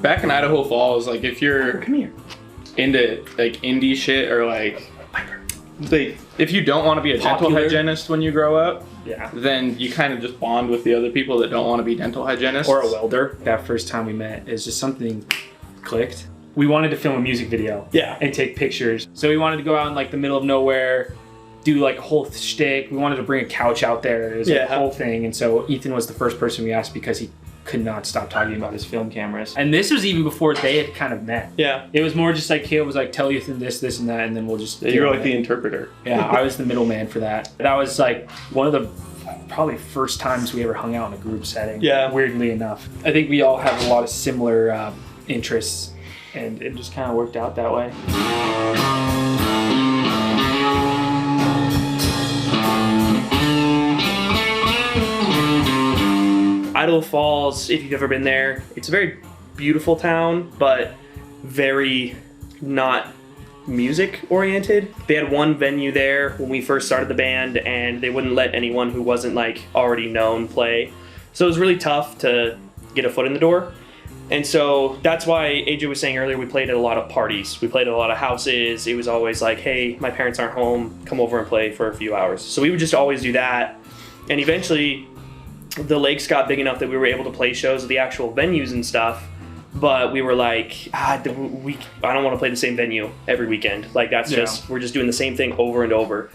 back in Idaho Falls, like if you're Come here. into like indie shit or like if you don't want to be a dental hygienist when you grow up, yeah, then you kind of just bond with the other people that don't want to be dental hygienists. Or a welder. That first time we met, is just something clicked. We wanted to film a music video. Yeah. And take pictures. So we wanted to go out in like the middle of nowhere, do like a whole shtick. We wanted to bring a couch out there. It was like a whole thing. And so Ethan was the first person we asked because he could not stop talking about his film cameras. And this was even before they had kind of met. Yeah. It was more just like Kaleb was like, tell Ethan this, this, and that, and then we'll just... You were like the interpreter. Yeah, I was the middleman for that. That was like one of the probably first times we ever hung out in a group setting. Yeah. Weirdly enough. I think we all have a lot of similar interests, and it just kind of worked out that way. Idaho Falls, if you've ever been there, it's a very beautiful town, but very not music oriented. They had one venue there when we first started the band, and they wouldn't let anyone who wasn't like already known play. So it was really tough to get a foot in the door. And so that's why AJ was saying earlier, we played at a lot of parties. We played at a lot of houses. It was always like, hey, my parents aren't home, come over and play for a few hours. So we would just always do that. And eventually the lakes got big enough that we were able to play shows at the actual venues and stuff. But we were like, I don't want to play the same venue every weekend. Like that's just, we're just doing the same thing over and over.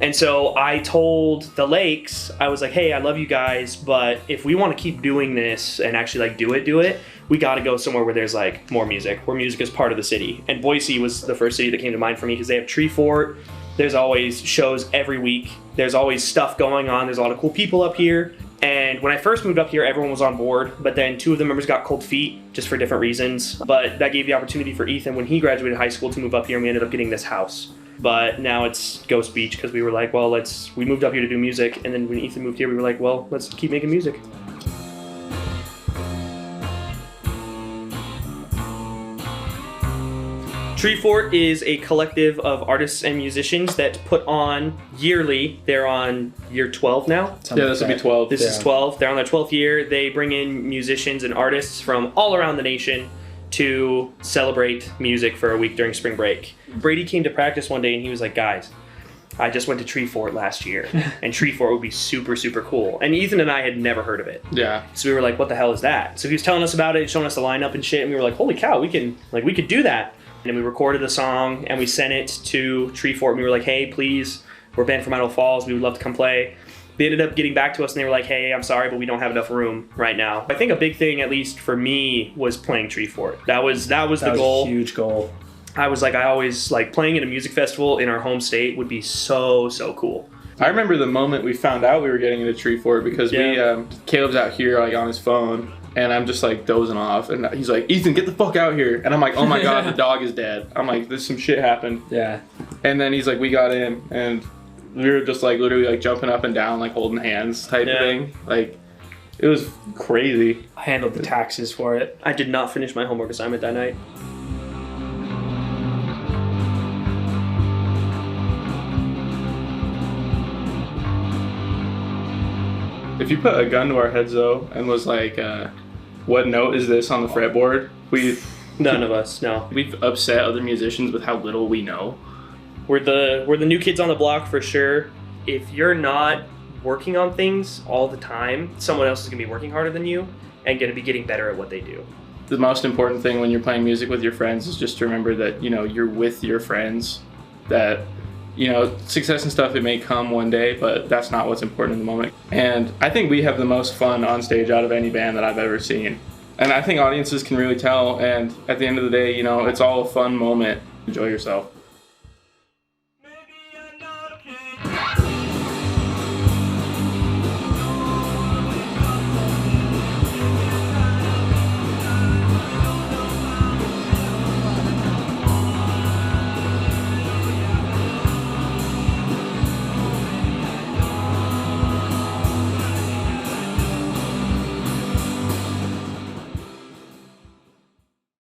And so I told the lakes, I was like, hey, I love you guys, but if we want to keep doing this and actually like do it, we got to go somewhere where there's like more music, where music is part of the city. And Boise was the first city that came to mind for me because they have Treefort. There's always shows every week. There's always stuff going on. There's a lot of cool people up here. And when I first moved up here, everyone was on board, but then 2 of the members got cold feet just for different reasons. But that gave the opportunity for Ethan when he graduated high school to move up here, and we ended up getting this house. But now it's Ghost Beach because we were like, well, we moved up here to do music. And then when Ethan moved here, we were like, well, let's keep making music. Treefort is a collective of artists and musicians that put on yearly. They're on year 12 now. Yeah, this will be 12. This is 12. They're on their 12th year. They bring in musicians and artists from all around the nation to celebrate music for a week during spring break. Brady came to practice one day and he was like, guys, I just went to Treefort last year and Treefort would be super, super cool. And Ethan and I had never heard of it. Yeah. So we were like, what the hell is that? So he was telling us about it, showing us the lineup and shit, and we were like, holy cow, we could do that. And we recorded a song and we sent it to Treefort and we were like, hey, please, we're a band from Idaho Falls, we would love to come play. They ended up getting back to us and they were like, hey, I'm sorry, but we don't have enough room right now. I think a big thing, at least for me, was playing Treefort. That was the goal. A huge goal. I was like, I always like playing at a music festival in our home state would be so, so cool. I remember the moment we found out we were getting into Treefort because Kaleb's out here like on his phone and I'm just like dozing off and he's like, Ethan, get the fuck out here. And I'm like, oh my God, the dog is dead. I'm like, there's some shit happened. Yeah. And then he's like, we got in and we were just like literally like jumping up and down, like holding hands type of thing. Like it was crazy. I handled the taxes for it. I did not finish my homework assignment that night. If you put a gun to our heads though and was like, what note is this on the fretboard? None of us, no. We've upset other musicians with how little we know. We're the new kids on the block for sure. If you're not working on things all the time, someone else is gonna be working harder than you and gonna be getting better at what they do. The most important thing when you're playing music with your friends is just to remember that, you know, you're with your friends, that you know, success and stuff, it may come one day, but that's not what's important in the moment. And I think we have the most fun on stage out of any band that I've ever seen. And I think audiences can really tell, and at the end of the day, you know, it's all a fun moment. Enjoy yourself.